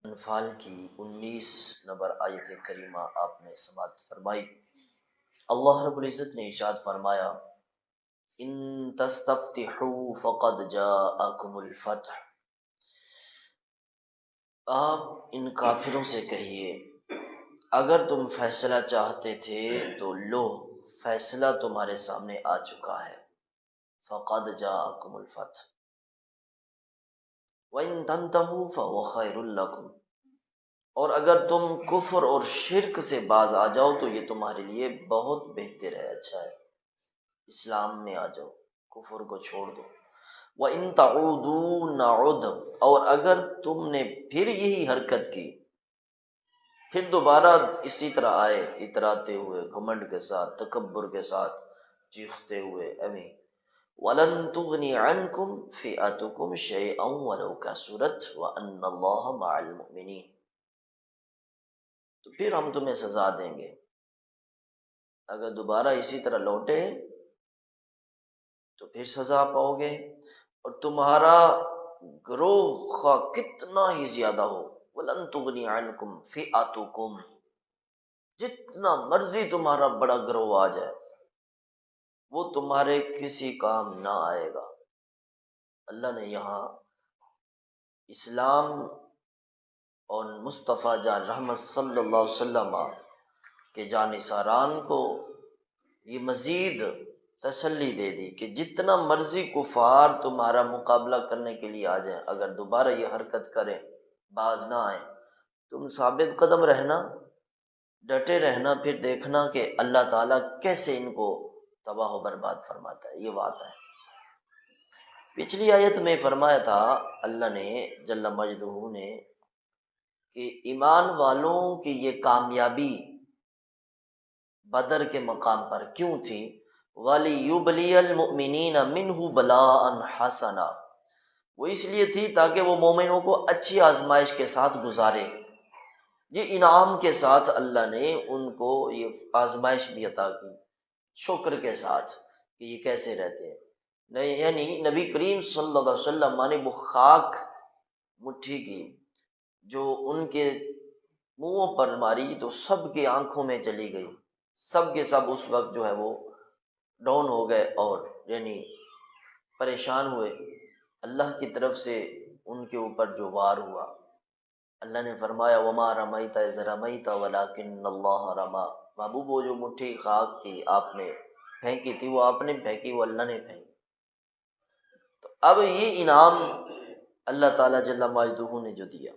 انفال کی 19 نمبر آیت کریمہ آپ نے سماعت فرمائی۔ اللہ رب العزت نے ارشاد فرمایا، ان تستفتحوا فقد جاءکم الفتح۔ آپ ان کافروں سے کہیے اگر تم فیصلہ چاہتے تھے تو لو فیصلہ تمہارے سامنے آ چکا ہے، فقد جاءکم الفتح وَإِن تَنْتَهُوا فَهُوَ خَيْرٌ لَكُمْ، اور اگر تم کفر اور شرک سے باز آ جاؤ تو یہ تمہارے لیے بہت بہتر ہے، اچھا ہے، اسلام میں آ جاؤ، کفر کو چھوڑ دو۔ وَإِن تَعُودُوا نَعُدْ، اور اگر تم نے پھر یہی حرکت کی، پھر دوبارہ اسی طرح آئے اتراتے ہوئے، گھمنڈ کے ساتھ، تکبر کے ساتھ، چیختے ہوئے، ایویں وَلَن تُغْنِ عَنْكُمْ فِئَتُكُمْ شَيْئًا وَلَوْ كَثُرَتْ وَأَنَّ اللَّهَ مَعَ الْمُؤْمِنِينَ، تو پھر ہم تمہیں سزا دیں گے۔ اگر دوبارہ اسی طرح لوٹے تو پھر سزا پاؤ گے، اور تمہارا گروہ خواہ کتنا ہی زیادہ ہو، وَلَن تُغْنِ عَنْكُمْ فِئَتُكُمْ، جتنا مرضی تمہارا بڑا گروہ آ جائے وہ تمہارے کسی کام نہ آئے گا۔ اللہ نے یہاں اسلام اور مصطفیٰ جان رحمت صلی اللہ علیہ وسلم کے جانثاران کو یہ مزید تسلی دے دی کہ جتنا مرضی کفار تمہارا مقابلہ کرنے کے لیے آ جائیں، اگر دوبارہ یہ حرکت کریں، باز نہ آئیں، تم ثابت قدم رہنا، ڈٹے رہنا، پھر دیکھنا کہ اللہ تعالیٰ کیسے ان کو تباہ و برباد فرماتا ہے۔ یہ بات ہے۔ پچھلی آیت میں فرمایا تھا اللہ نے جل مجدہ نے کہ ایمان والوں کی یہ کامیابی بدر کے مقام پر کیوں تھی؟ وَلِيُبْلِيَ الْمُؤْمِنِينَ مِنْهُ بَلَاءً حَسَنًا، وہ اس لیے تھی تاکہ وہ مومنوں کو اچھی آزمائش کے ساتھ گزارے۔ یہ انعام کے ساتھ اللہ نے ان کو یہ آزمائش بھی عطا کی، شکر کے ساتھ کہ یہ کیسے رہتے ہیں۔ نہیں، یعنی نبی کریم صلی اللہ علیہ وسلم نے وہ خاک مٹھی کی جو ان کے منہوں پر ماری تو سب کی آنکھوں میں چلی گئی، سب کے سب اس وقت جو ہے وہ ڈاؤن ہو گئے اور یعنی پریشان ہوئے۔ اللہ کی طرف سے ان کے اوپر جو وار ہوا، اللہ نے فرمایا وما رمیت اذ رمیت ولکن اللہ رمی، محبوب وہ جو مٹھی خاک تھی آپ نے پھینکی تھی، وہ آپ نے پھینکی، وہ اللہ نے پھینکی۔ تو اب یہ انعام اللہ تعالیٰ جل مجدہ نے جو دیا،